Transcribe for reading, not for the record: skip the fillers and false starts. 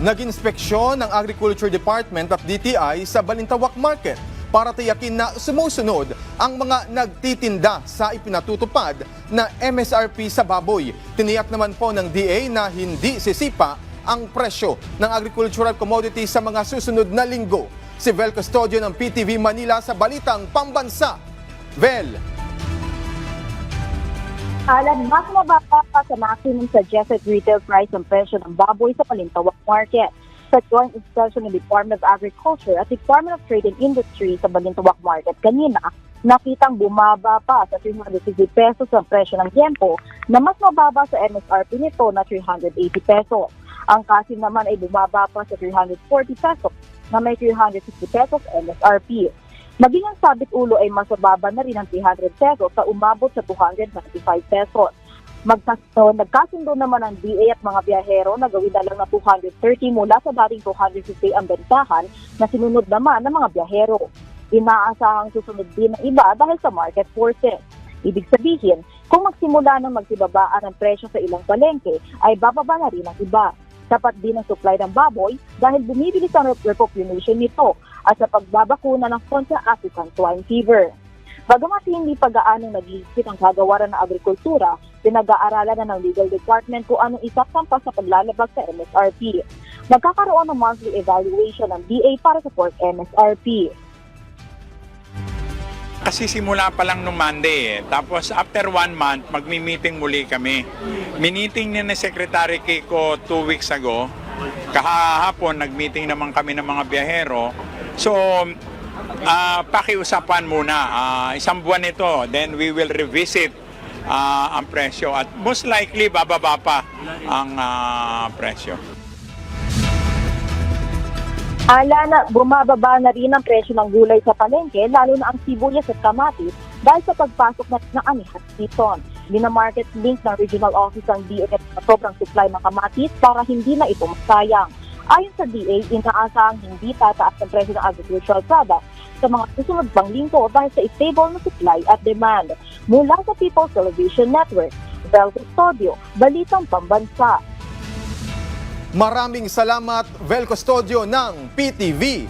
Nag-inspeksyon ng Agriculture Department at DTI sa Balintawak Market para tiyakin na sumusunod ang mga nagtitinda sa ipinatutupad na MSRP sa baboy. Tiniyak naman po ng DA na hindi sisipa ang presyo ng agricultural commodities sa mga susunod na linggo. Si Vel Custodio ng PTV Manila sa Balitang Pambansa. Vel. Alan, mas mababa pa sa maximum suggested retail price ang presyo ng baboy sa Balintawak Market. Sa joint inspection ng Department of Agriculture at Department of Trade and Industry sa Balintawak Market kanina, nakitang bumaba pa sa 350 pesos ang presyo ng liempo na mas mababa sa MSRP nito na 380 pesos. Ang kasim naman ay bumaba pa sa 340 pesos na may 360 pesos MSRP. Maging ang sabit ulo ay mas mababa na rin ang 300 pesos sa umabot sa 295 pesos. Nagkasundo naman ang DA at mga biyahero na gawin na lang na 230 mula sa dating 250 ang bentahan na sinunod naman ng mga biyahero. Inaasahang susunod din ng iba dahil sa market forces. Ibig sabihin, kung magsimula ng magsibabaan ang presyo sa ilang palengke, ay bababa na rin ang iba. Sapat din ang supply ng baboy dahil bumibilis ang repopulation nito at sa pagbabakuna ng kontra African swine fever. Bagamat hindi pag-aanong nag-iisip ang kagawaran ng agrikultura, pinag-aaralan na ng legal department kung anong isasampa sa paglalabag sa MSRP. Magkakaroon ng monthly evaluation ng DA para sa pork MSRP. Kasi simula pa lang nung Monday Tapos after 1 month, magmi-meeting muli kami. Miniting ni Secretary Kiko 2 weeks ago. Kahapon, nag-meeting naman kami ng mga biyahero. So, pakiusapan muna. Isang buwan ito, then we will revisit ang presyo. At most likely, bababa pa ang presyo. Alana, bumababa na rin ang presyo ng gulay sa palengke, lalo na ang sibuyas at kamatis dahil sa pagpasok na ng anihat season. Bina-market link ng regional office ang DA at sobrang supply ng kamatis para hindi na ito masayang. Ayon sa DA, inaasahang hindi tataas ang presyo ng agricultural products sa mga susunod pang linggo dahil sa stable na supply at demand. Mula sa People's Television Network, Vel Custodio, Balitang Pambansa. Maraming salamat, Vel Custodio ng PTV.